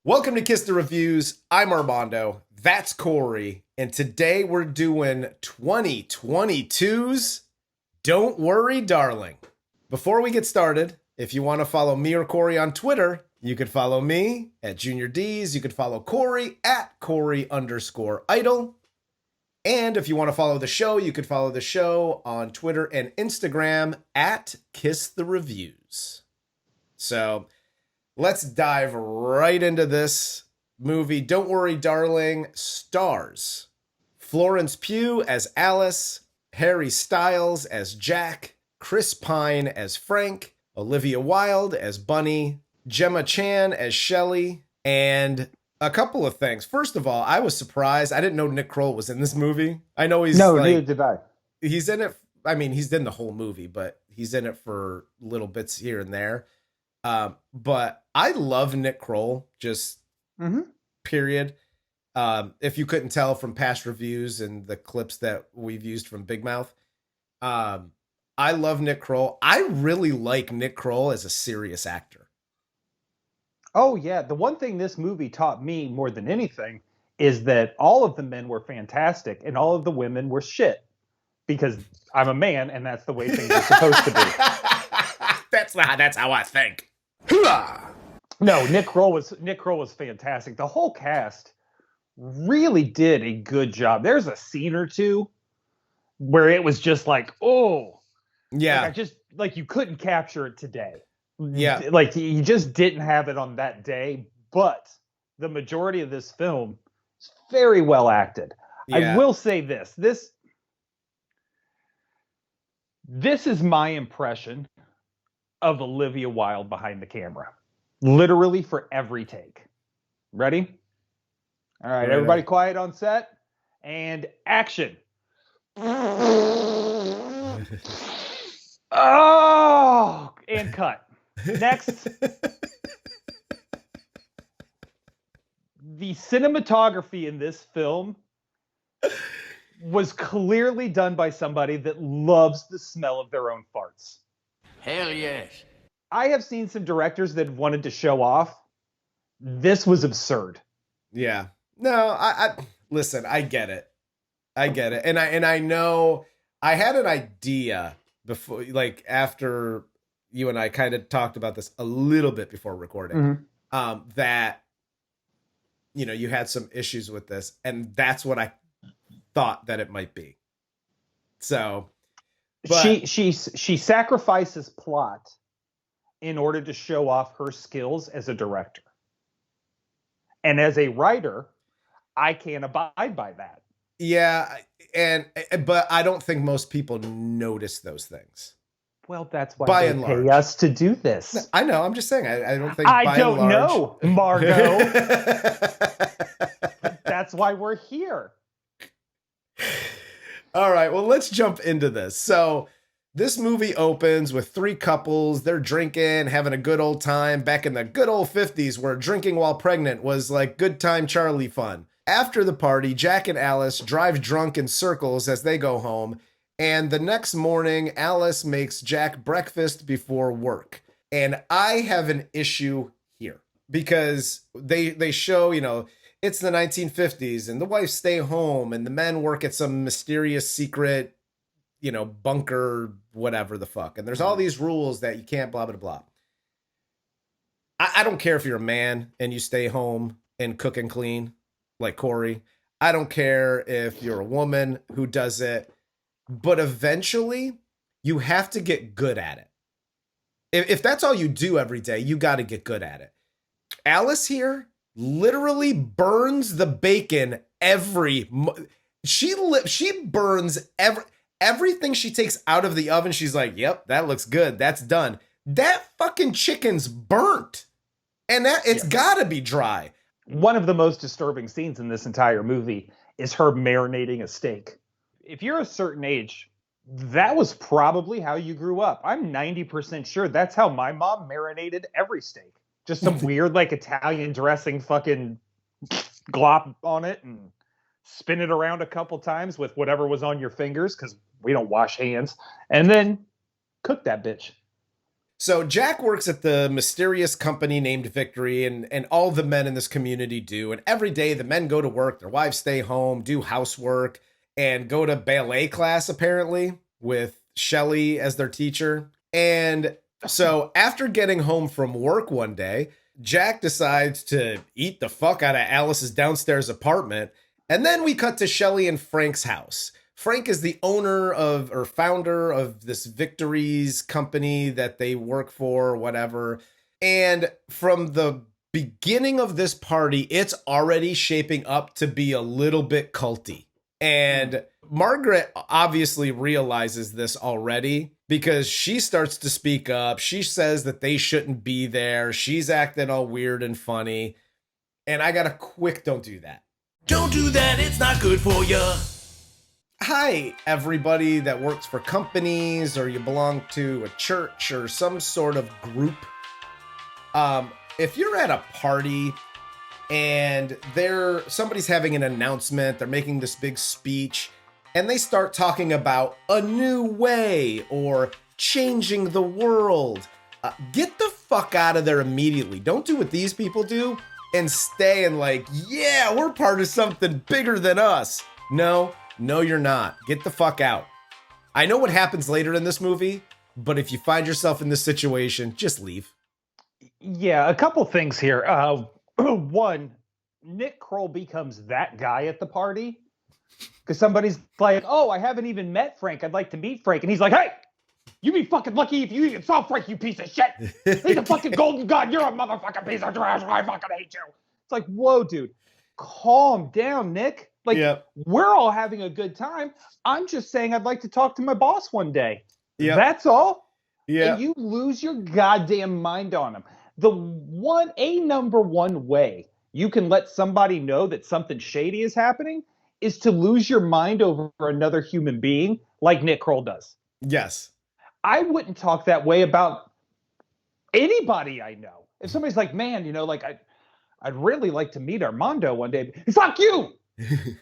Welcome to Kiss the Reviews. I'm Armando. That's Corey. And today we're doing 2022's Don't Worry, Darling. Before we get started, if you want to follow me or Corey on Twitter, you could follow me at Junior D's. You could follow Corey at Corey_idol. And if you want to follow the show, you could follow the show on Twitter and Instagram at Kiss the Reviews. So let's dive right into this movie. Don't Worry, Darling stars Florence Pugh as Alice, Harry Styles as Jack, Chris Pine as Frank, Olivia Wilde as Bunny, Gemma Chan as Shelley, and a couple of things. First of all, I was surprised. I didn't know Nick Kroll was in this movie. I know he's neither did I. He's in it. I mean, he's in the whole movie, but he's in it for little bits here and there. But I love Nick Kroll, just period. If you couldn't tell from past reviews and the clips that we've used from Big Mouth, I love Nick Kroll. I really like Nick Kroll as a serious actor. Oh, yeah. The one thing this movie taught me more than anything is that all of the men were fantastic and all of the women were shit. Because I'm a man and that's the way things are supposed to be. That's how I think. No, Nick Kroll was fantastic. The whole cast really did a good job. There's a scene or two where it was just like, oh, yeah, like you couldn't capture it today. Yeah, like you just didn't have it on that day. But the majority of this film is very well acted. Yeah. I will say this is my impression of Olivia Wilde behind the camera. Literally for every take. Ready? All right, everybody quiet on set. And action. Oh, and cut. Next. The cinematography in this film was clearly done by somebody that loves the smell of their own farts. Hell yes. I have seen some directors that wanted to show off. This was absurd. Yeah. No, I listen, I get it. And I know I had an idea before, like after you and I kind of talked about this a little bit before recording, that, you know, you had some issues with this, and that's what I thought that it might be. So, but she sacrifices plot in order to show off her skills as a director. And as a writer, I can't abide by that. Yeah, but I don't think most people notice those things. Well, that's why they pay us to do this. I know. I'm just saying. I don't think. I don't know, Margot. That's why we're here. All right. Well, let's jump into this. So this movie opens with three couples. They're drinking, having a good old time. Back in the good old 50s, where drinking while pregnant was like good time Charlie fun. After the party, Jack and Alice drive drunk in circles as they go home. And the next morning, Alice makes Jack breakfast before work. And I have an issue here because they show, you know, it's the 1950s and the wives stay home and the men work at some mysterious secret, you know, bunker, whatever the fuck. And there's all these rules that you can't blah, blah, blah. I don't care if you're a man and you stay home and cook and clean like Corey. I don't care if you're a woman who does it. But eventually, you have to get good at it. If that's all you do every day, you got to get good at it. Alice here literally burns the bacon she burns everything she takes out of the oven. She's like, yep, that looks good. That's done. That fucking chicken's burnt. And it's got to be dry. One of the most disturbing scenes in this entire movie is her marinating a steak. If you're a certain age, that was probably how you grew up. I'm 90% sure that's how my mom marinated every steak. Just some weird, like, Italian dressing fucking glop on it and spin it around a couple times with whatever was on your fingers, because we don't wash hands, and then cook that bitch. So Jack works at the mysterious company named Victory, and all the men in this community do. And every day the men go to work, their wives stay home, do housework, and go to ballet class, apparently, with Shelley as their teacher. And so after getting home from work one day, Jack decides to eat the fuck out of Alice's downstairs apartment. And then we cut to Shelley and Frank's house. Frank is the owner of or founder of this Victory's company that they work for, whatever. And from the beginning of this party, it's already shaping up to be a little bit culty. And Margaret obviously realizes this already because she starts to speak up. She says that they shouldn't be there. She's acting all weird and funny. And I got a quick don't do that. Don't do that, it's not good for you. Hi, everybody that works for companies or you belong to a church or some sort of group. If you're at a party and somebody's having an announcement, they're making this big speech, and they start talking about a new way or changing the world, get the fuck out of there immediately. Don't do what these people do and stay and like, yeah, we're part of something bigger than us. No, you're not. Get the fuck out. I know what happens later in this movie, but if you find yourself in this situation, just leave. Yeah, a couple things here. One, Nick Kroll becomes that guy at the party because somebody's like, oh, I haven't even met Frank. I'd like to meet Frank. And he's like, hey, you be fucking lucky if you even saw Frank, you piece of shit. He's a fucking golden god. You're a motherfucking piece of trash. I fucking hate you. It's like, whoa, dude, calm down, Nick. Like, We're all having a good time. I'm just saying I'd like to talk to my boss one day. That's all. Yeah. And you lose your goddamn mind on him. Number one way you can let somebody know that something shady is happening is to lose your mind over another human being like Nick Kroll does. Yes. I wouldn't talk that way about anybody I know. If somebody's like, man, I'd really like to meet Armando one day. Fuck you! It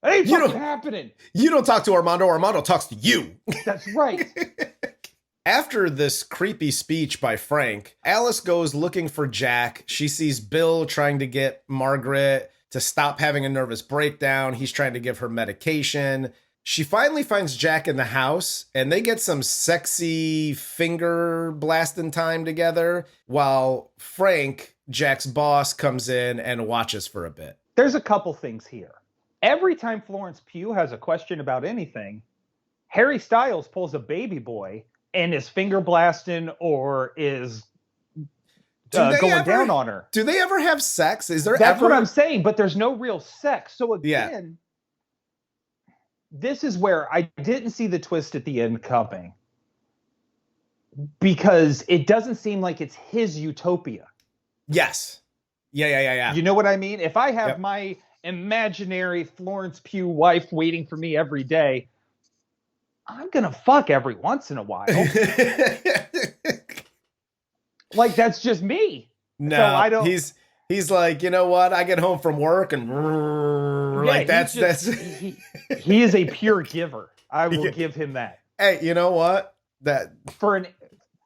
ain't fucking happening. You don't talk to Armando. Armando talks to you. That's right. After this creepy speech by Frank, Alice goes looking for Jack. She sees Bill trying to get Margaret to stop having a nervous breakdown. He's trying to give her medication. She finally finds Jack in the house, and they get some sexy finger blasting time together while Frank, Jack's boss, comes in and watches for a bit. There's a couple things here. Every time Florence Pugh has a question about anything, Harry Styles pulls a baby boy and is finger blasting or is going down on her. Do they ever have sex? That's what I'm saying, but there's no real sex. So again, this is where I didn't see the twist at the end coming because it doesn't seem like it's his utopia. Yes. Yeah. You know what I mean? If I have my imaginary Florence Pugh wife waiting for me every day, I'm going to fuck every once in a while. Like, that's just me. No, so I don't. He's like, you know what? I get home from work and he is a pure giver. I will give him that. Hey, you know what? That for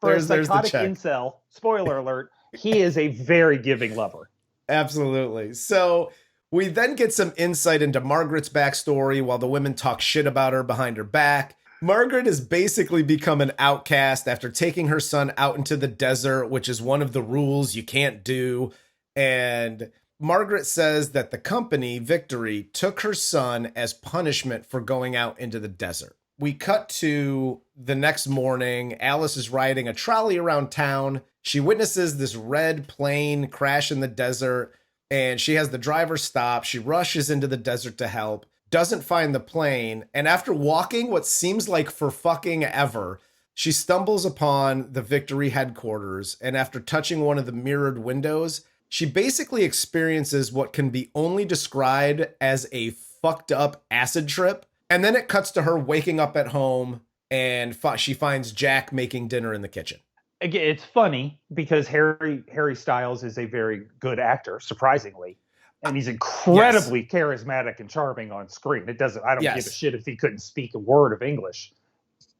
a psychotic incel, spoiler alert, he is a very giving lover. Absolutely. So we then get some insight into Margaret's backstory while the women talk shit about her behind her back. Margaret has basically become an outcast after taking her son out into the desert, which is one of the rules you can't do. And Margaret says that the company, Victory, took her son as punishment for going out into the desert. We cut to the next morning. Alice is riding a trolley around town. She witnesses this red plane crash in the desert, and she has the driver stop. She rushes into the desert to help, doesn't find the plane, and after walking what seems like for fucking ever, she stumbles upon the Victory headquarters, and after touching one of the mirrored windows, she basically experiences what can be only described as a fucked up acid trip. And then it cuts to her waking up at home and she finds Jack making dinner in the kitchen. Again, it's funny because Harry Styles is a very good actor, surprisingly. And he's incredibly charismatic and charming on screen. I don't give a shit if he couldn't speak a word of English.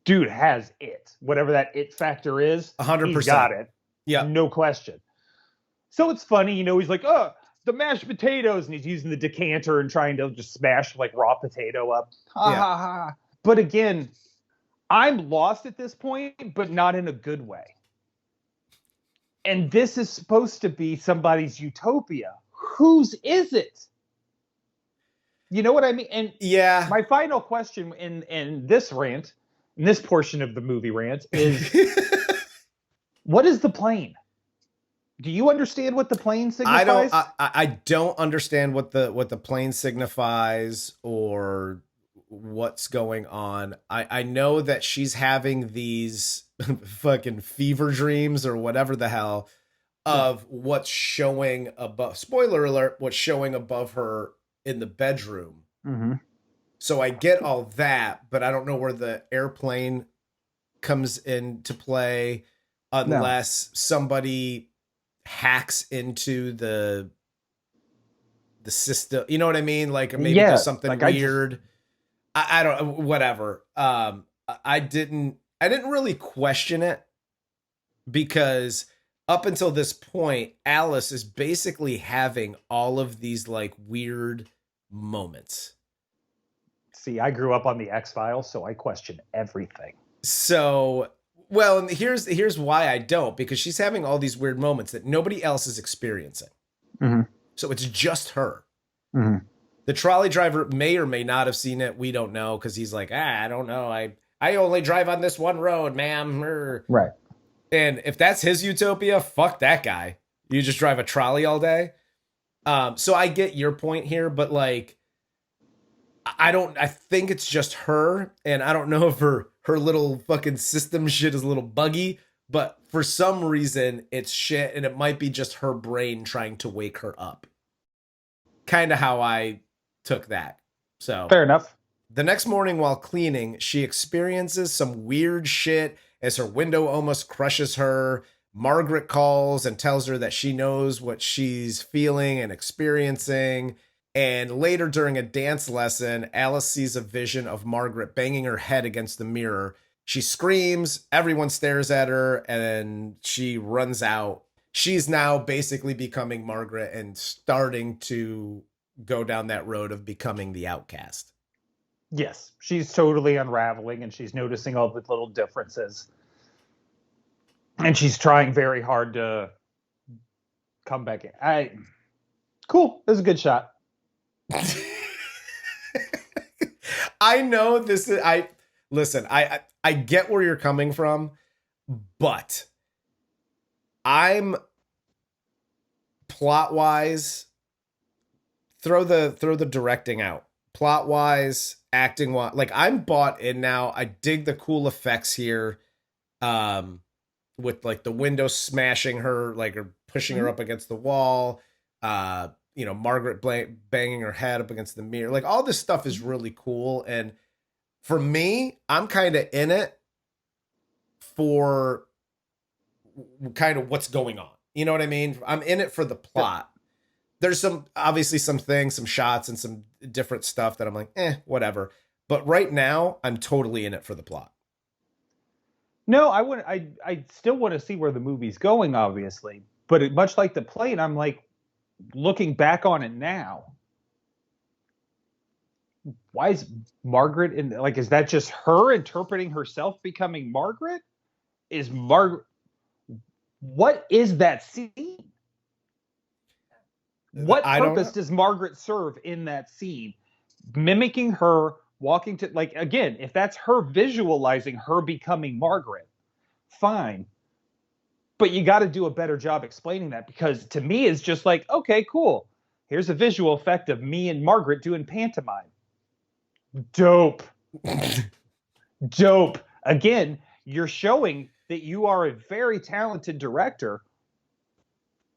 dude has it. Whatever that it factor is, 100%. he's got it. Yeah. No question. So it's funny, he's like, oh, the mashed potatoes, and he's using the decanter and trying to just smash like raw potato up. Ha ha ha. But again, I'm lost at this point, but not in a good way. And this is supposed to be somebody's utopia. Whose is it? You know what I mean? And yeah, my final question in this rant, in this portion of the movie rant, is what is the plane? Do you understand what the plane signifies? I don't understand what the plane signifies or what's going on. I know that she's having these fucking fever dreams or whatever the hell of what's showing above. Spoiler alert, what's showing above her in the bedroom. Mm-hmm. So I get all that, but I don't know where the airplane comes into play unless somebody hacks into the system. You know what I mean? Like maybe there's something like weird. I don't, whatever. I didn't really question it because up until this point, Alice is basically having all of these like weird moments. See, I grew up on the X-Files, so I question everything. So, well, and here's why I don't, because she's having all these weird moments that nobody else is experiencing. Mm-hmm. So it's just her. Mm-hmm. The trolley driver may or may not have seen it. We don't know because he's like, I don't know. I only drive on this one road, ma'am. Right. And if that's his utopia, fuck that guy. You just drive a trolley all day. So I get your point here, but like, I think it's just her, and I don't know if her little fucking system shit is a little buggy, but for some reason it's shit, and it might be just her brain trying to wake her up. Kind of how I took that. So fair enough. The next morning while cleaning, she experiences some weird shit as her window almost crushes her. Margaret calls and tells her that she knows what she's feeling and experiencing. And later during a dance lesson, Alice sees a vision of Margaret banging her head against the mirror. She screams, everyone stares at her, and she runs out. She's now basically becoming Margaret and starting to go down that road of becoming the outcast. Yes, she's totally unraveling, and she's noticing all the little differences. And she's trying very hard to come back in. Cool. This is a good shot. I know this is listen, I get where you're coming from, but I'm plot wise, throw the directing out. Plot wise, acting wise, like I'm bought in now. I dig the cool effects here. With like the window smashing her, like or pushing her up against the wall. Margaret banging her head up against the mirror. Like all this stuff is really cool. And for me, I'm kind of in it for kind of what's going on. You know what I mean? I'm in it for the plot. There's obviously some things, some shots and some different stuff that I'm like, whatever. But right now I'm totally in it for the plot. No, I still want to see where the movie's going, obviously. But much like the plane, I'm like, looking back on it now, why is Margaret is that just her interpreting herself becoming Margaret? What is that scene? What purpose does Margaret serve in that scene? Mimicking her, walking to, like, again, if that's her visualizing her becoming Margaret, fine. But you got to do a better job explaining that, because to me it's just like, okay, cool. Here's a visual effect of me and Margaret doing pantomime. Dope. Dope. Again, you're showing that you are a very talented director,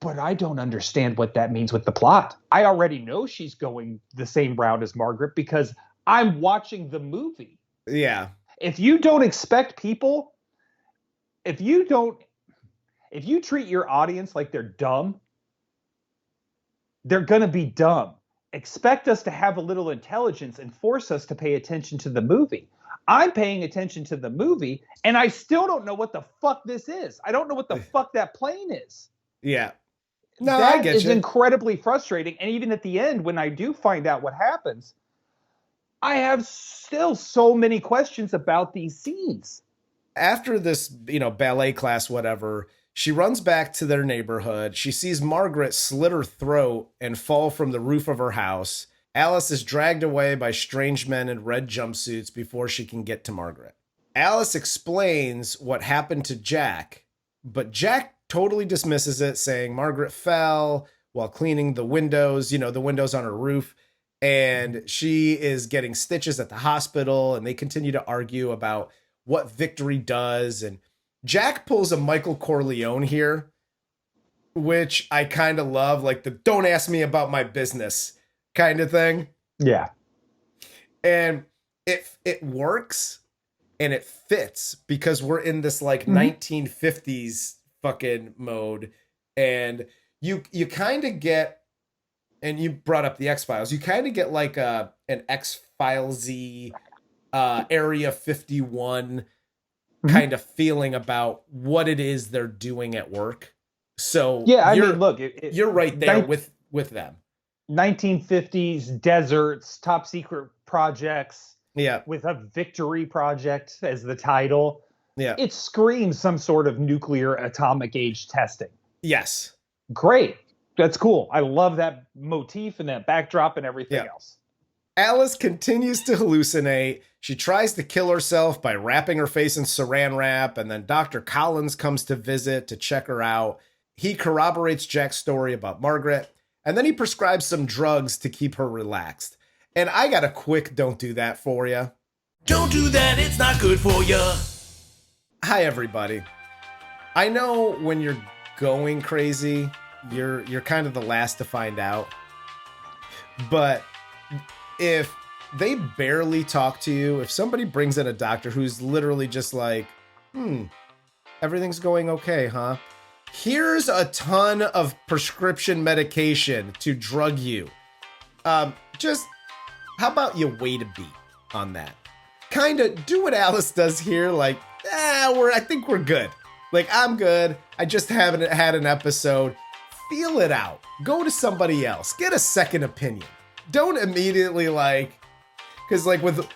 but I don't understand what that means with the plot. I already know she's going the same route as Margaret because I'm watching the movie. Yeah. If you don't expect people, if you treat your audience like they're dumb, they're going to be dumb. Expect us to have a little intelligence and force us to pay attention to the movie. I'm paying attention to the movie, and I still don't know what the fuck this is. I don't know what the fuck that plane is. Yeah. No, That I get is you. incredibly frustrating. And even at the end, when I do find out what happens, I have still so many questions about these scenes. After this, ballet class, whatever, she runs back to their neighborhood. She sees Margaret slit her throat and fall from the roof of her house. Alice is dragged away by strange men in red jumpsuits before she can get to Margaret. Alice explains what happened to Jack, but Jack totally dismisses it, saying Margaret fell while cleaning the windows, the windows on her roof, and she is getting stitches at the hospital, and they continue to argue about what victory does. And Jack pulls a Michael Corleone here, which I kind of love, like the don't ask me about my business kind of thing. Yeah. And it works and it fits because we're in this like 1950s fucking mode. And you kind of get, and you brought up the X-Files, you kind of get like an X-Files-y Area 51 kind of feeling about what it is they're doing at work. So yeah, I mean, look, you're right there with them. 1950s deserts, top secret projects. Yeah. With a victory project as the title. Yeah. It screams some sort of nuclear atomic age testing. Yes. Great. That's cool. I love that motif and that backdrop and everything else. Alice continues to hallucinate. She tries to kill herself by wrapping her face in saran wrap, and then Dr. Collins comes to visit to check her out. He corroborates Jack's story about Margaret, and then he prescribes some drugs to keep her relaxed. And I got a quick don't do that for you. Don't do that, it's not good for you. Hi, everybody. I know when you're going crazy, you're kind of the last to find out. But if they barely talk to you, if somebody brings in a doctor who's literally just like, everything's going okay, huh? Here's a ton of prescription medication to drug you. Just how about you wait a beat on that? Kind of do what Alice does here. Like, I think we're good. Like, I'm good. I just haven't had an episode. Feel it out. Go to somebody else. Get a second opinion. Don't immediately because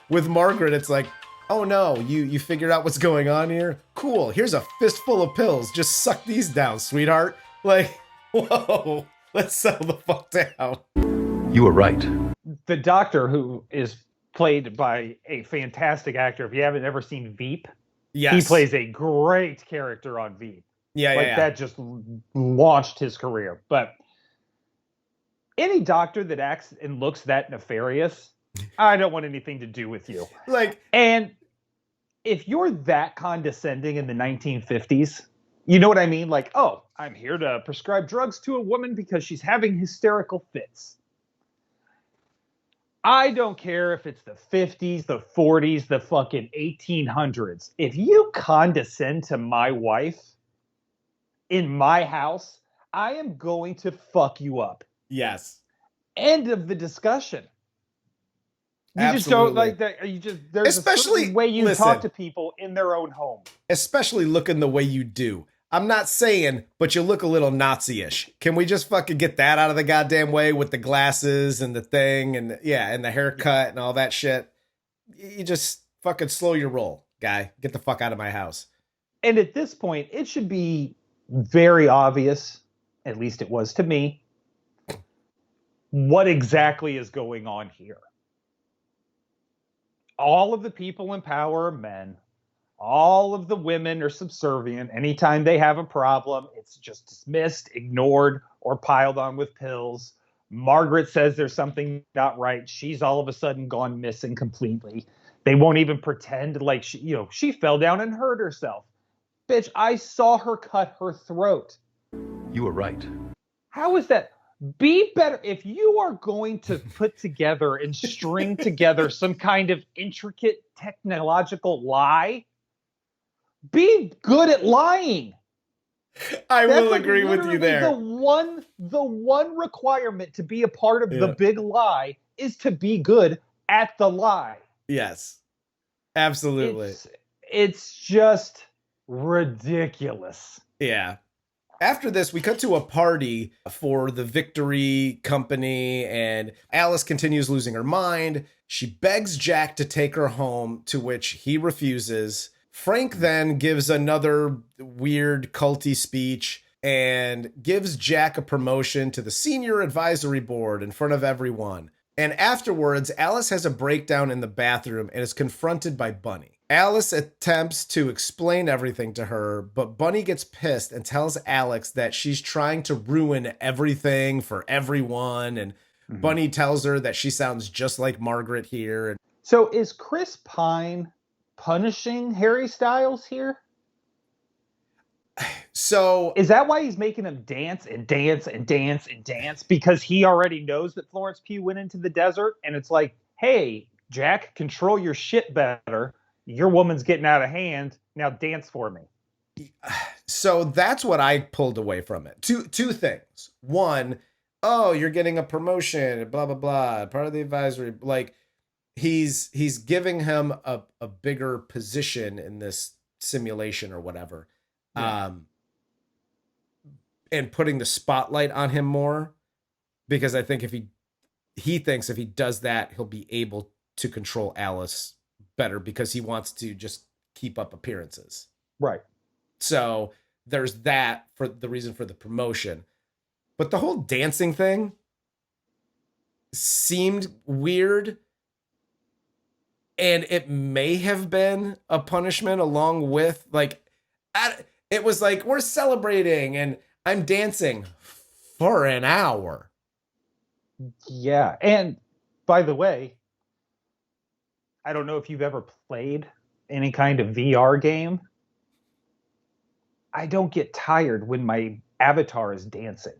with Margaret, it's like, oh no, you figured out what's going on here? Cool. Here's a fistful of pills. Just suck these down, sweetheart. Like, whoa, let's settle the fuck down. You were right. The doctor, who is played by a fantastic actor, if you haven't ever seen Veep, yes, he plays a great character on Veep. That just launched his career. But any doctor that acts and looks that nefarious, I don't want anything to do with you. And if you're that condescending in the 1950s, you know what I mean? Like, oh, I'm here to prescribe drugs to a woman because she's having hysterical fits. I don't care if it's the 50s, the 40s, the fucking 1800s. If you condescend to my wife in my house, I am going to fuck you up. Yes. End of the discussion. You Absolutely. just don't like that. There's especially, a certain way you talk to people in their own home. Especially looking the way you do. I'm not saying, but you look a little Nazi-ish. Can we just fucking get that out of the goddamn way with the glasses and the thing and and the haircut and all that shit? You just fucking slow your roll, guy. Get the fuck out of my house. And at this point, it should be very obvious, at least it was to me, what exactly is going on here. All of the people in power are men. All of the women are subservient. Anytime they have a problem, it's just dismissed, ignored, or piled on with pills. Margaret says there's something not right. She's all of a sudden gone missing completely. They won't even pretend like she fell down and hurt herself. Bitch, I saw her cut her throat. You were right. How is that? Be better. If you are going to put together and string together some kind of intricate technological lie, be good at lying. I will agree with you there. The one requirement to be a part of the big lie is to be good at the lie. Yes. Absolutely. It's just ridiculous. Yeah. After this, we cut to a party for the Victory Company, and Alice continues losing her mind. She begs Jack to take her home, to which he refuses. Frank then gives another weird culty speech and gives Jack a promotion to the senior advisory board in front of everyone. And afterwards, Alice has a breakdown in the bathroom and is confronted by Bunny. Alice attempts to explain everything to her, but Bunny gets pissed and tells Alex that she's trying to ruin everything for everyone. And Bunny tells her that she sounds just like Margaret here. And so is Chris Pine punishing Harry Styles here? So is that why he's making him dance and dance and dance and dance? Because he already knows that Florence Pugh went into the desert, and it's like, hey, Jack, control your shit better. Your woman's getting out of hand. Now dance for me. So that's what I pulled away from it. Two things. One, oh, you're getting a promotion, blah, blah, blah, part of the advisory. Like, he's giving him a bigger position in this simulation or whatever. Yeah. And putting the spotlight on him more, because I think if he thinks if he does that, he'll be able to control Alice better because he wants to just keep up appearances. Right. So there's that for the reason for the promotion. But the whole dancing thing seemed weird. And it may have been a punishment along with, like, it was like, we're celebrating and I'm dancing for an hour. Yeah. And by the way, I don't know if you've ever played any kind of VR game. I don't get tired when my avatar is dancing.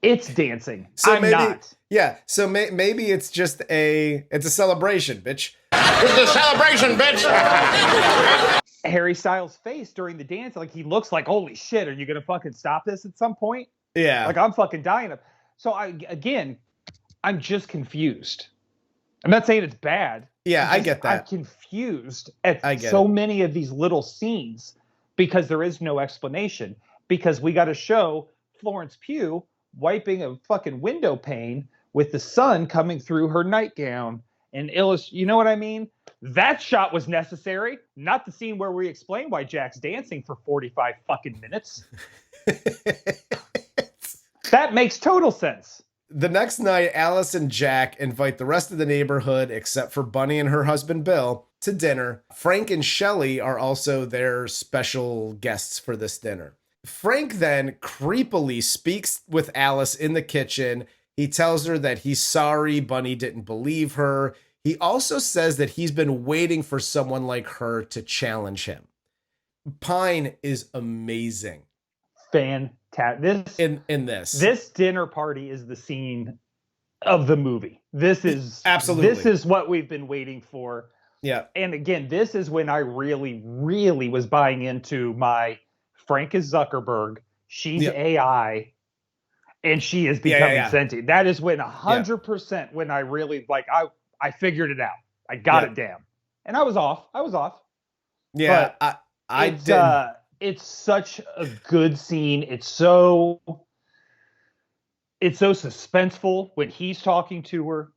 It's dancing. So I'm maybe, not. Yeah. So maybe it's just it's a celebration, bitch. It's a celebration, bitch. Harry Styles' face during the dance, like, he looks like, holy shit, are you going to fucking stop this at some point? Yeah. Like, I'm fucking dying. So I'm just confused. I'm not saying it's bad. Yeah, I get that. I'm confused at so many of these little scenes because there is no explanation. Because we got to show Florence Pugh wiping a fucking window pane with the sun coming through her nightgown and you know what I mean? That shot was necessary, not the scene where we explain why Jack's dancing for 45 fucking minutes. That makes total sense. The next night, Alice and Jack invite the rest of the neighborhood, except for Bunny and her husband, Bill, to dinner. Frank and Shelley are also their special guests for this dinner. Frank then creepily speaks with Alice in the kitchen. He tells her that he's sorry Bunny didn't believe her. He also says that he's been waiting for someone like her to challenge him. Pine is amazing. Fantastic. In this. This dinner party is the scene of the movie. This is absolutely. This is what we've been waiting for. Yeah. And again, this is when I really, really was buying into my Frank is Zuckerberg, she's AI, and she is becoming sentient. That is when 100% when I really, like, I figured it out. I got it down. And I was off. Yeah, but I did. It's such a good scene. It's so suspenseful when he's talking to her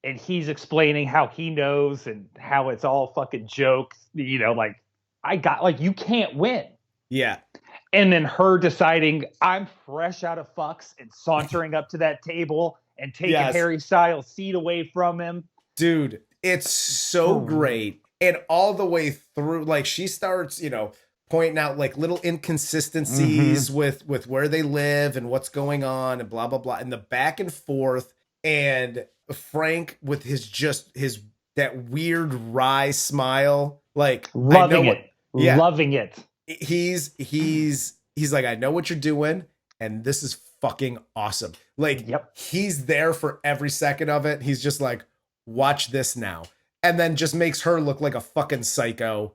and he's explaining how he knows and how it's all fucking jokes. You know, like, you can't win. Yeah. And then her deciding I'm fresh out of fucks and sauntering up to that table and taking Harry Styles' seat away from him. Dude, it's so great. And all the way through, like, she starts, pointing out like little inconsistencies with where they live and what's going on and blah, blah, blah. And the back and forth, and Frank with that weird wry smile, like loving it. He's like, I know what you're doing, and this is fucking awesome. Like, he's there for every second of it. He's just like, watch this now. And then just makes her look like a fucking psycho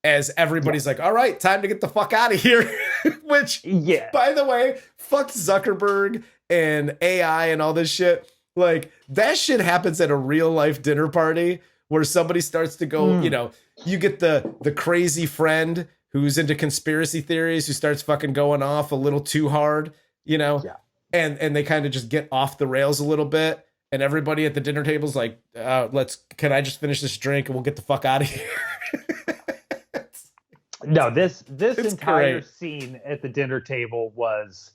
as everybody's like, all right, time to get the fuck out of here. Which, by the way, fuck Zuckerberg and AI and all this shit. Like, that shit happens at a real life dinner party where somebody starts to go, you know, you get the crazy friend who's into conspiracy theories, who starts fucking going off a little too hard, you know? Yeah. And they kind of just get off the rails a little bit. And everybody at the dinner table's like, can I just finish this drink and we'll get the fuck out of here? No, this entire great. scene at the dinner table was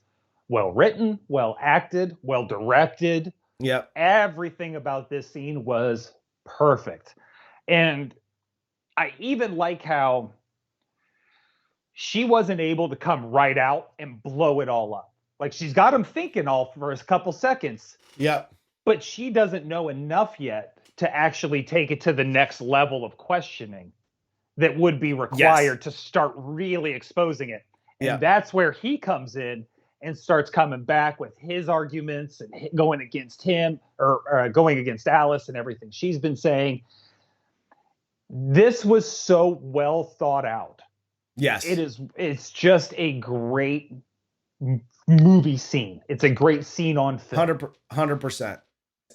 well written, well acted, well directed. Yep. Everything about this scene was perfect. And I even like how she wasn't able to come right out and blow it all up. Like, she's got him thinking all for a couple seconds. Yep. But she doesn't know enough yet to actually take it to the next level of questioning that would be required to start really exposing it. And that's where he comes in and starts coming back with his arguments and going against him or going against Alice and everything she's been saying. This was so well thought out. Yes. It's just a great movie scene. It's a great scene on film. 100%.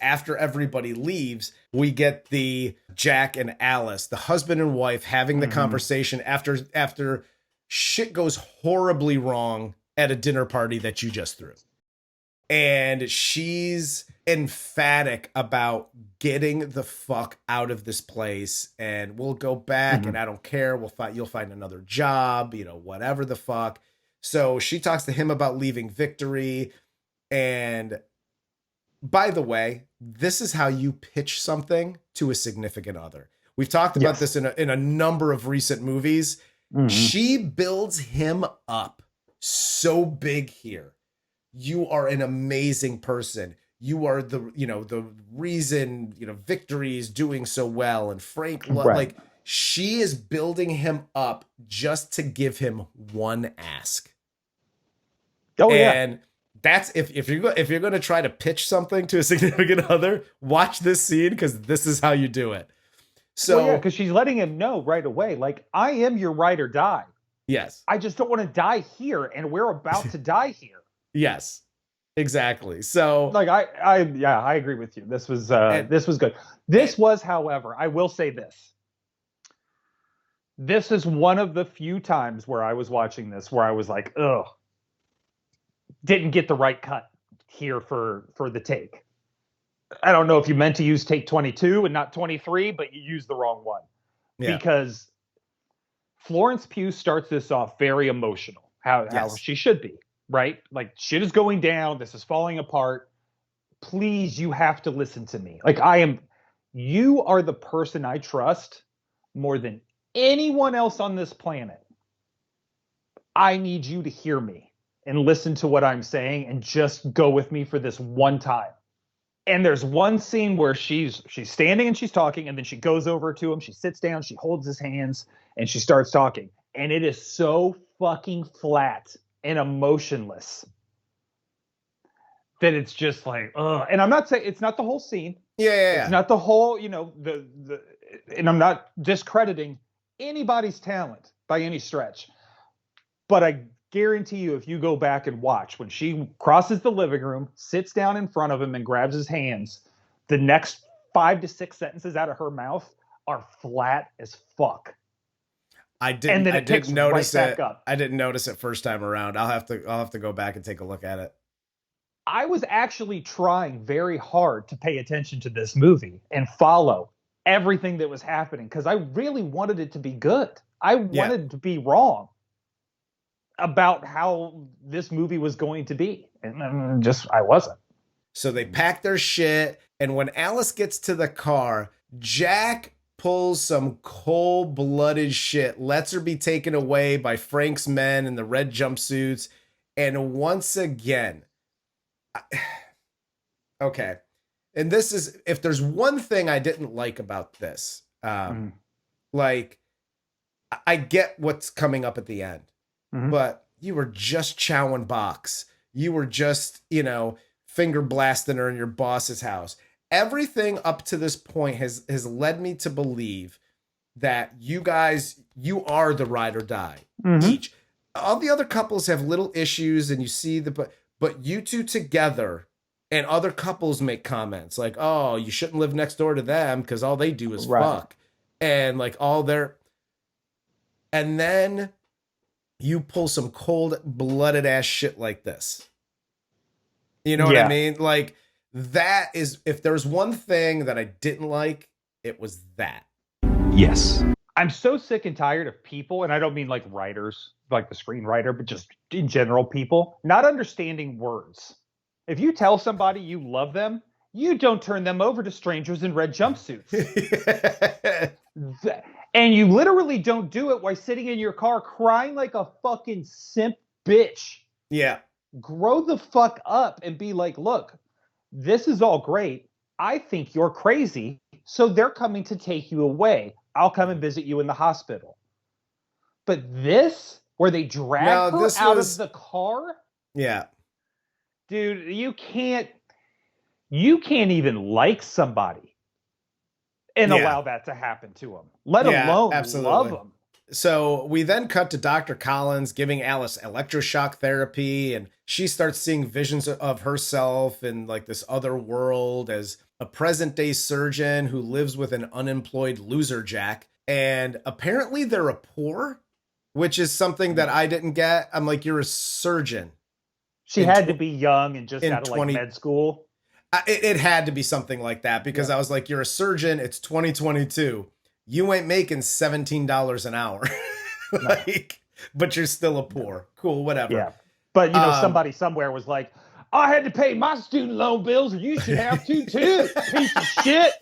After everybody leaves, we get the Jack and Alice, the husband and wife, having the conversation after shit goes horribly wrong at a dinner party that you just threw. And she's emphatic about getting the fuck out of this place. And we'll go back and I don't care. You'll find another job, you know, whatever the fuck. So she talks to him about leaving Victory. And by the way, this is how you pitch something to a significant other. We've talked about this in a number of recent movies. She builds him up so big here. You are an amazing person. You are the reason, Victory is doing so well. And Frank, like, she is building him up just to give him one ask. Oh, and that's if you're going to try to pitch something to a significant other, watch this scene, because this is how you do it. So, because she's letting him know right away, like, I am your ride or die. Yes. I just don't want to die here, and we're about to die here. Yes, exactly. So, like, I agree with you. This was good. This was, however, I will say this. This is one of the few times where I was watching this where I was like, ugh, didn't get the right cut here for the take. I don't know if you meant to use take 22 and not 23, but you used the wrong one. Yeah. Because Florence Pugh starts this off very emotional, how she should be, right? Like, shit is going down. This is falling apart. Please, you have to listen to me. Like, you are the person I trust more than anyone else on this planet. I need you to hear me and listen to what I'm saying and just go with me for this one time. And there's one scene where she's standing and she's talking, and then she goes over to him, she sits down, she holds his hands, and she starts talking. And it is so fucking flat and emotionless that it's just like, ugh. And I'm not saying it's not the whole scene. Yeah. It's not the whole, and I'm not discrediting anybody's talent by any stretch. But I guarantee you, if you go back and watch, when she crosses the living room, sits down in front of him and grabs his hands, the next 5 to 6 sentences out of her mouth are flat as fuck. I didn't notice it. I didn't notice it first time around. I'll have to go back and take a look at it. I was actually trying very hard to pay attention to this movie and follow everything that was happening, because I really wanted it to be good. I wanted to be wrong about how this movie was going to be. And I wasn't. So they pack their shit, and when Alice gets to the car, Jack pulls some cold-blooded shit, lets her be taken away by Frank's men in the red jumpsuits, and once again, okay. And this is, if there's one thing I didn't like about this, like, I get what's coming up at the end. But you were just chowing box. You were just, finger blasting her in your boss's house. Everything up to this point has led me to believe that you are the ride or die. Each. All the other couples have little issues, and you see but you two together And other couples make comments like, oh, you shouldn't live next door to them because all they do is fuck. And like and then you pull some cold-blooded ass shit like this. You know what I mean? Like, that is, if there's one thing that I didn't like, it was that. Yes. I'm so sick and tired of people, and I don't mean like writers, like the screenwriter, but just in general people, not understanding words. If you tell somebody you love them, you don't turn them over to strangers in red jumpsuits. And you literally don't do it while sitting in your car crying like a fucking simp bitch. Yeah. Grow the fuck up and be like, look, this is all great. I think you're crazy, so they're coming to take you away. I'll come and visit you in the hospital. But this, where they drag her out of the car? Yeah. Dude, you can't even like somebody and allow that to happen to them, let alone love them. So we then cut to Dr. Collins giving Alice electroshock therapy, and she starts seeing visions of herself in like this other world as a present day surgeon who lives with an unemployed loser Jack. And apparently they're a poor, which is something that I didn't get. I'm like, you're a surgeon. She had to be young and just out of like med school. It had to be something like that because I was like, you're a surgeon. It's 2022. You ain't making $17 an hour. Like, but you're still a poor. Cool, whatever. Yeah. But you know, somebody somewhere was like, I had to pay my student loan bills, and you should have to too, piece of shit.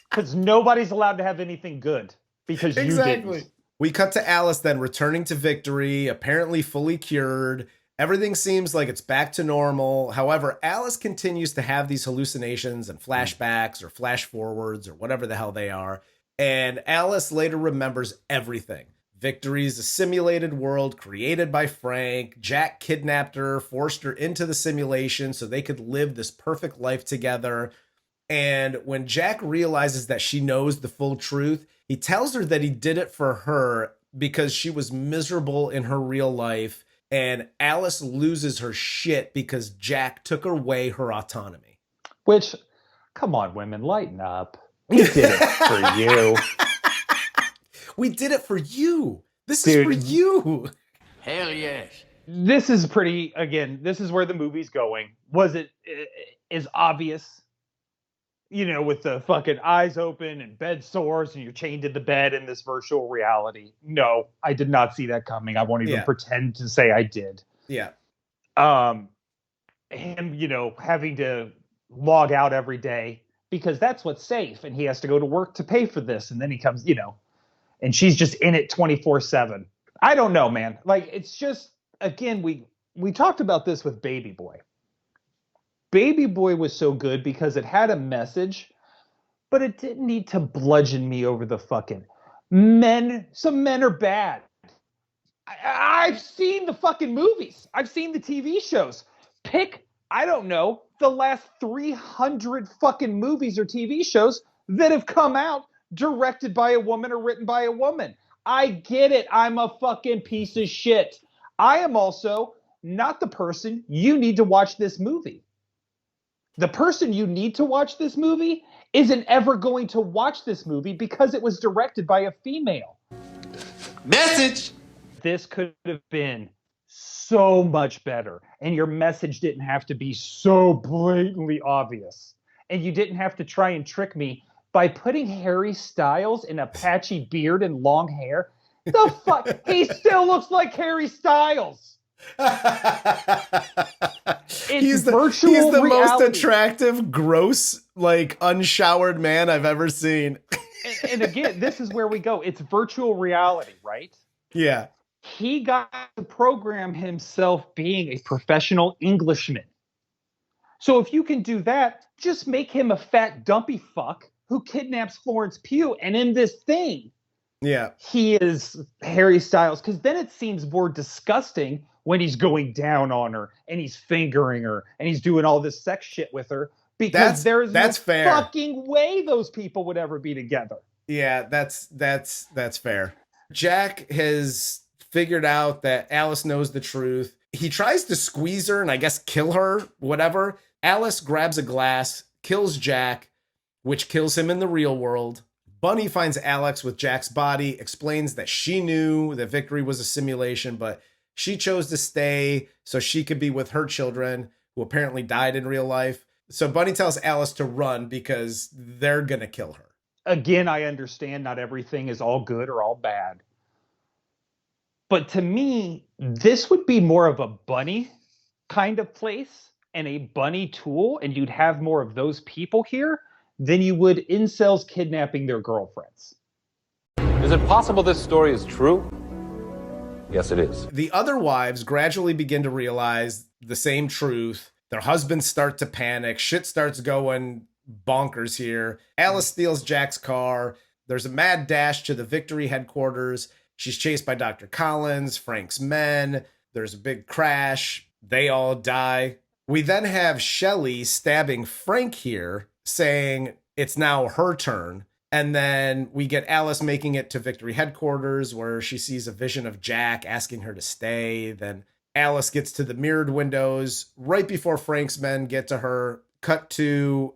Because nobody's allowed to have anything good because you didn't. We cut to Alice then returning to Victory, apparently fully cured. Everything seems like it's back to normal. However, Alice continues to have these hallucinations and flashbacks or flash forwards or whatever the hell they are. And Alice later remembers everything. Victory's a simulated world created by Frank. Jack kidnapped her, forced her into the simulation so they could live this perfect life together. And when Jack realizes that she knows the full truth, he tells her that he did it for her because she was miserable in her real life. And Alice loses her shit because Jack took away her autonomy. Which, come on, women, lighten up. We did it for you. We did it for you. This is for you. Hell yes. This is pretty, again, this is where the movie's going. Was it is obvious? You know, with the fucking eyes open and bed sores and you're chained to the bed in this virtual reality. No, I did not see that coming. I won't even pretend to say I did. Yeah. Him, you know, having to log out every day because that's what's safe. And he has to go to work to pay for this. And then he comes, you know, and she's just in it 24/7. I don't know, man. Like, it's just, again, we talked about this with Baby Boy. Baby Boy was so good because it had a message, but it didn't need to bludgeon me over the fucking men. Some men are bad. I've seen the fucking movies. I've seen the TV shows. Pick, I don't know, the last 300 fucking movies or TV shows that have come out directed by a woman or written by a woman. I get it. I'm a fucking piece of shit. I am also not the person you need to watch this movie. The person you need to watch this movie isn't ever going to watch this movie because it was directed by a female. Message! This could have been so much better. And your message didn't have to be so blatantly obvious. And you didn't have to try and trick me by putting Harry Styles in a patchy beard and long hair. The fuck? He still looks like Harry Styles. He's the most attractive, gross, like unshowered man I've ever seen. and again, this is where we go. It's virtual reality, right? Yeah. He got to program himself being a professional Englishman. So if you can do that, just make him a fat dumpy fuck who kidnaps Florence Pugh. And in this thing, he is Harry Styles. Because then it seems more disgusting when he's going down on her and he's fingering her and he's doing all this sex shit with her because there's no fucking way those people would ever be together. Yeah, that's fair. Jack has figured out that Alice knows the truth. he tries to squeeze her and I guess kill her, whatever. Alice grabs a glass, kills Jack, which kills him in the real world. Bunny finds Alex with Jack's body, explains that she knew that Victory was a simulation, but she chose to stay so she could be with her children, who apparently died in real life. So Bunny tells Alice to run because they're going to kill her. Again, I understand not everything is all good or all bad. But to me, this would be more of a Bunny kind of place and a Bunny tool, and you'd have more of those people here than you would incels kidnapping their girlfriends. Is it possible this story is true? Yes, it is. The other wives gradually begin to realize the same truth. Their husbands start to panic. Shit starts going bonkers here. Alice steals Jack's car. There's a mad dash to the Victory headquarters. She's chased by Dr. Collins, Frank's men. There's a big crash. They all die. We then have Shelley stabbing Frank here, saying it's now her turn. And then we get Alice making it to Victory headquarters where she sees a vision of Jack asking her to stay. Then Alice gets to the mirrored windows right before Frank's men get to her. Cut to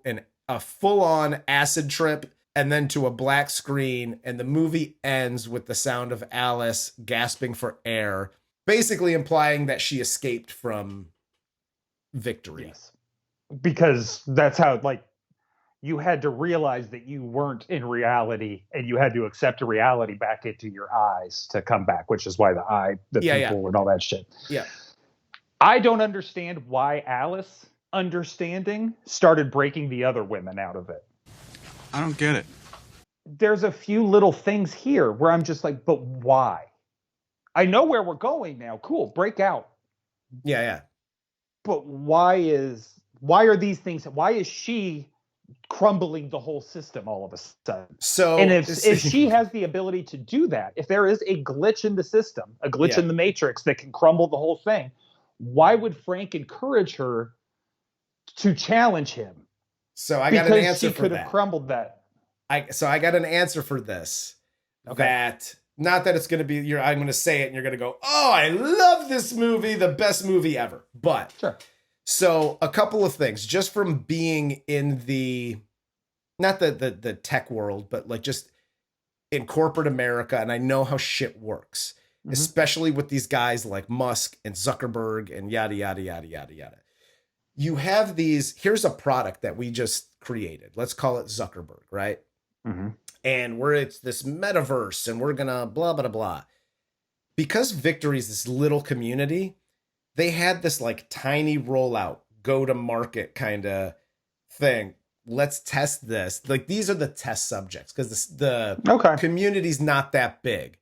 a full-on acid trip and then to a black screen. And the movie ends with the sound of Alice gasping for air, basically implying that she escaped from Victory. Yes. Because that's how, like, you had to realize that you weren't in reality and you had to accept a reality back into your eyes to come back, which is why people and all that shit. Yeah. I don't understand why Alice, understanding, started breaking the other women out of it. I don't get it. There's a few little things here where I'm just like, but why? I know where we're going now. Cool, break out. Yeah. But why are these things, why is she crumbling the whole system all of a sudden? So, and if she has the ability to do that, if there is a glitch in the system, a glitch in the matrix that can crumble the whole thing, why would Frank encourage her to challenge him? So I got an answer for that. Because she could have crumbled that. I got an answer for this. Okay. That, not that it's going to be, I'm going to say it and you're going to go, oh, I love this movie, the best movie ever. But, sure. So a couple of things, just from being in not the tech world, but like just in corporate America, and I know how shit works, especially with these guys like Musk and Zuckerberg and yada, yada, yada, yada, yada. You have here's a product that we just created. Let's call it Zuckerberg, right? Mm-hmm. And it's this metaverse and we're going to blah, blah, blah. Because Victory's this little community, they had this like tiny rollout, go to market kind of thing. Let's test this. Like these are the test subjects because the community's not that big.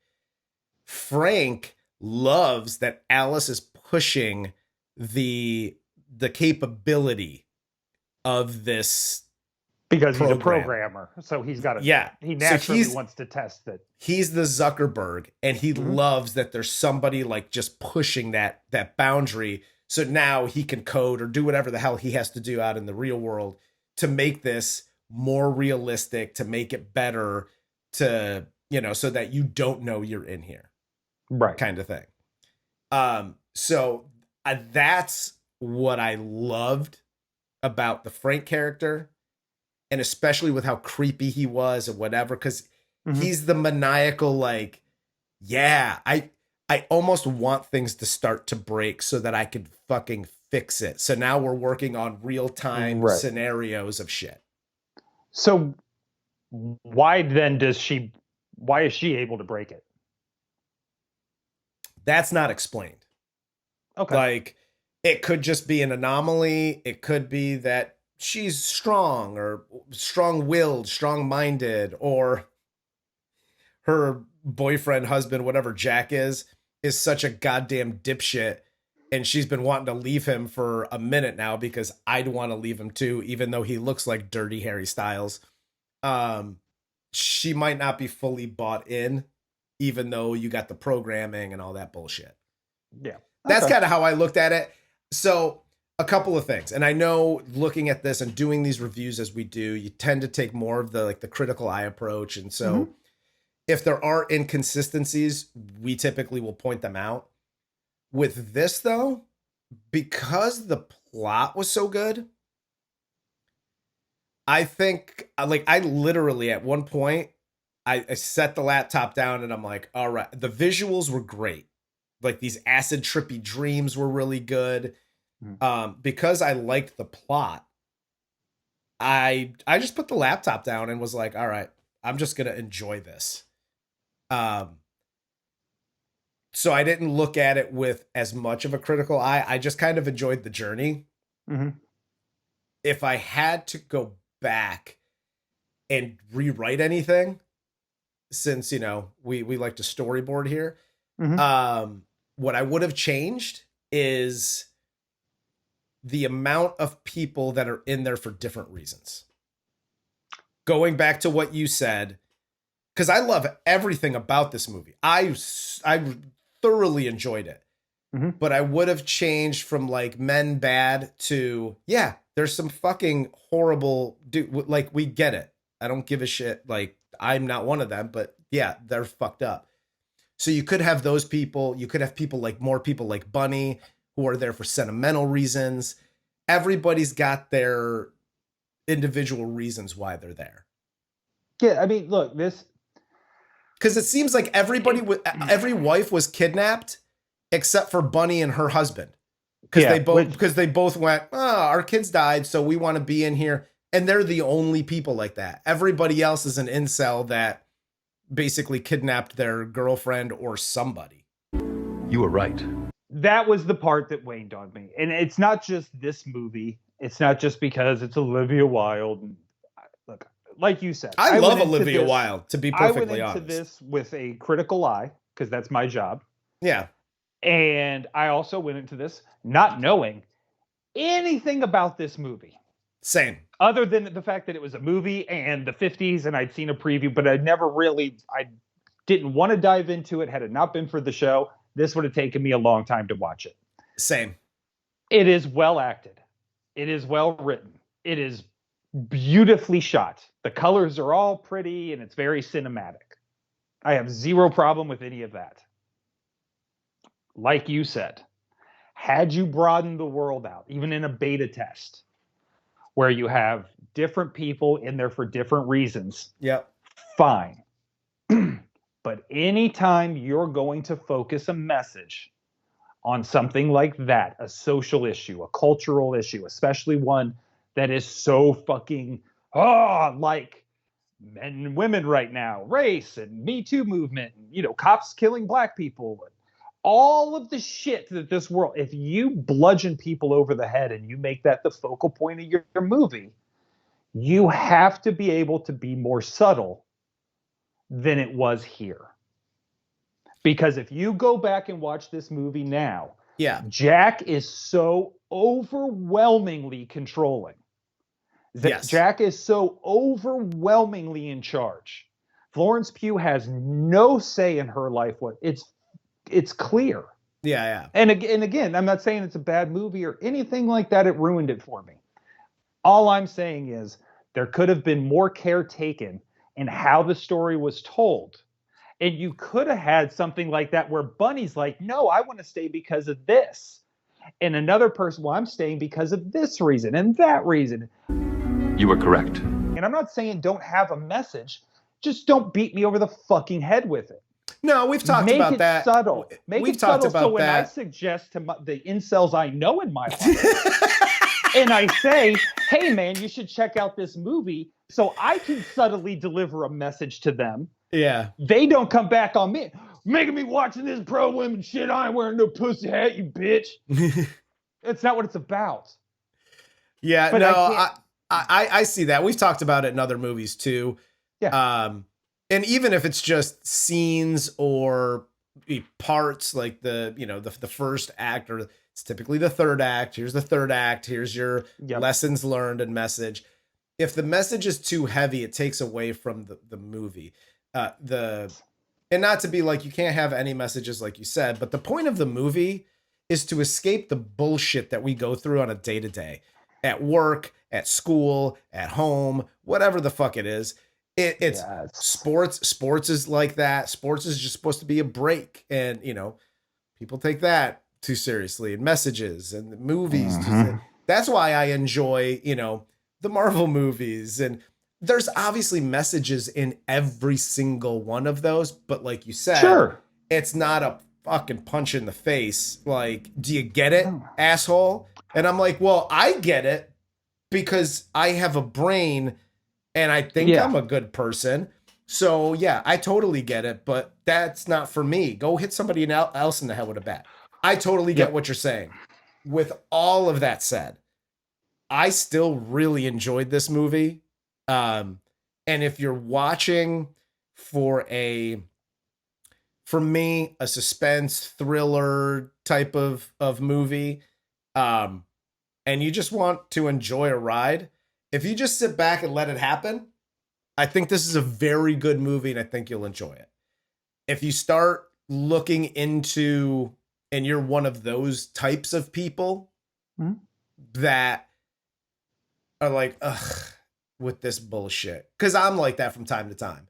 Frank loves that Alice is pushing the capability of this because program. He's a programmer, so he's got he naturally wants to test it. He's the Zuckerberg, and he loves that there's somebody like just pushing that boundary. So now he can code or do whatever the hell he has to do out in the real world to make this more realistic, to make it better, to, so that you don't know you're in here. Right. Kind of thing. So that's what I loved about the Frank character, and especially with how creepy he was and whatever, because he's the maniacal, like, I almost want things to start to break so that I can fucking fix it. So now we're working on real-time scenarios of shit. So why is she able to break it? That's not explained. Okay. Like, it could just be an anomaly. It could be that she's strong or strong-willed, strong-minded, or her boyfriend, husband, whatever Jack is such a goddamn dipshit, and she's been wanting to leave him for a minute now because I'd want to leave him too, even though he looks like Dirty Harry Styles. She might not be fully bought in, even though you got the programming and all that bullshit. Yeah. That's kind of how I looked at it. So a couple of things. And I know looking at this and doing these reviews as we do, you tend to take more of the critical eye approach. And so if there are inconsistencies, we typically will point them out. With this though, because the plot was so good, I think, like, I literally at one point, I set the laptop down and I'm like, all right, the visuals were great. Like, these acid trippy dreams were really good. Because I liked the plot, I just put the laptop down and was like, all right, I'm just going to enjoy this. So I didn't look at it with as much of a critical eye. I just kind of enjoyed the journey. Mm-hmm. If I had to go back and rewrite anything, since, you know, we like to storyboard here, what I would have changed is the amount of people that are in there for different reasons. Going back to what you said, because I love everything about this movie. I thoroughly enjoyed it. But I would have changed from, like, men bad to, yeah, there's some fucking horrible dude. Like, we get it. I don't give a shit. Like, I'm not one of them, but yeah, they're fucked up. So you could have those people. You could have people like, more people like Bunny, who are there for sentimental reasons. Everybody's got their individual reasons why they're there. Yeah, I mean, look, this... Because it seems like every wife was kidnapped except for Bunny and her husband. Because they both went, our kids died, so we want to be in here. And they're the only people like that. Everybody else is an incel that basically kidnapped their girlfriend or somebody. You were right. That was the part that waned on me. And it's not just this movie. It's not just because it's Olivia Wilde. Look, like you said, I love Olivia Wilde, to be perfectly honest. I went into this with a critical eye, because that's my job. Yeah. And I also went into this not knowing anything about this movie. Same. Other than the fact that it was a movie and the 50s and I'd seen a preview, but I didn't want to dive into it. Had it not been for the show, this would have taken me a long time to watch it. Same. It is well acted. It is well written. It is beautifully shot. The colors are all pretty and it's very cinematic. I have zero problem with any of that. Like you said, had you broadened the world out, even in a beta test, where you have different people in there for different reasons, yep, fine. But anytime you're going to focus a message on something like that, a social issue, a cultural issue, especially one that is so fucking, like men and women right now, race and Me Too movement, you know, cops killing black people, all of the shit that this world, if you bludgeon people over the head and you make that the focal point of your movie, you have to be able to be more subtle than it was here. Because if you go back and watch this movie now, yeah, Jack is so overwhelmingly controlling. Yes. Jack is so overwhelmingly in charge. Florence Pugh has no say in her life. It's clear. Yeah. And again, I'm not saying it's a bad movie or anything like that. It ruined it for me. All I'm saying is there could have been more care taken in how the story was told. And you could have had something like that where Bunny's like, no, I want to stay because of this. And another person, well, I'm staying because of this reason and that reason. You were correct. And I'm not saying don't have a message. Just don't beat me over the fucking head with it. No, we've talked about that. Subtle. Make we've it talked subtle. about So when that. I suggest to the incels I know in my life, and I say, hey, man, you should check out this movie so I can subtly deliver a message to them. Yeah. They don't come back on me. Making me watching this pro-women shit. I ain't wearing no pussy hat, you bitch. It's not what it's about. Yeah, but no, I see that. We've talked about it in other movies too. Yeah. And even if it's just scenes or parts, like the first act, or it's typically the third act. Here's the third act. Here's your lessons learned and message. If the message is too heavy, it takes away from the movie. And not to be like, you can't have any messages like you said, but the point of the movie is to escape the bullshit that we go through on a day-to-day at work, at school, at home, whatever the fuck it is. It's sports is like that. Sports is just supposed to be a break. And, people take that too seriously, and messages and the movies. That's why I enjoy, the Marvel movies. And there's obviously messages in every single one of those. But like you said, Sure. It's not a fucking punch in the face. Like, do you get it, asshole? And I'm like, well, I get it because I have a brain and I think I'm a good person. So yeah, I totally get it, but that's not for me. Go hit somebody else in the head with a bat. I totally get what you're saying. With all of that said, I still really enjoyed this movie. And if you're watching for me, a suspense thriller type of movie, and you just want to enjoy a ride, if you just sit back and let it happen, I think this is a very good movie and I think you'll enjoy it. If you start looking into, and you're one of those types of people that are like, ugh, with this bullshit. Because I'm like that from time to time.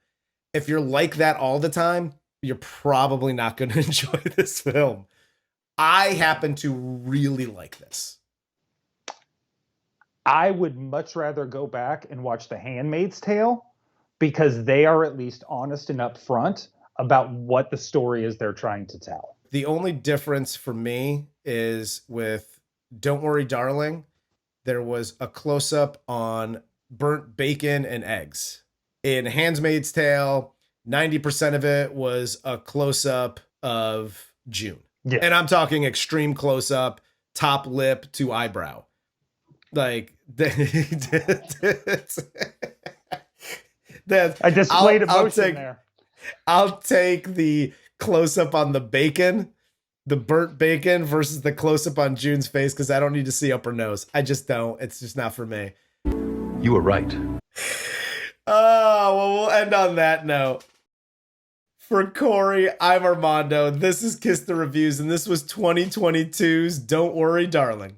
If you're like that all the time, you're probably not going to enjoy this film. I happen to really like this. I would much rather go back and watch The Handmaid's Tale because they are at least honest and upfront about what the story is they're trying to tell. The only difference for me is with Don't Worry, Darling, there was a close-up on burnt bacon and eggs. In Handmaid's Tale, 90% of it was a close-up of June. Yeah. And I'm talking extreme close-up, top lip to eyebrow. Like, I displayed emotion there. I'll take the close-up on the bacon, the burnt bacon, versus the close-up on June's face, because I don't need to see up her nose. I just don't. It's just not for me. You were right. Oh, well, we'll end on that note. For Corey, I'm Armando. This is Kiss the Reviews, and this was 2022's Don't Worry, Darling.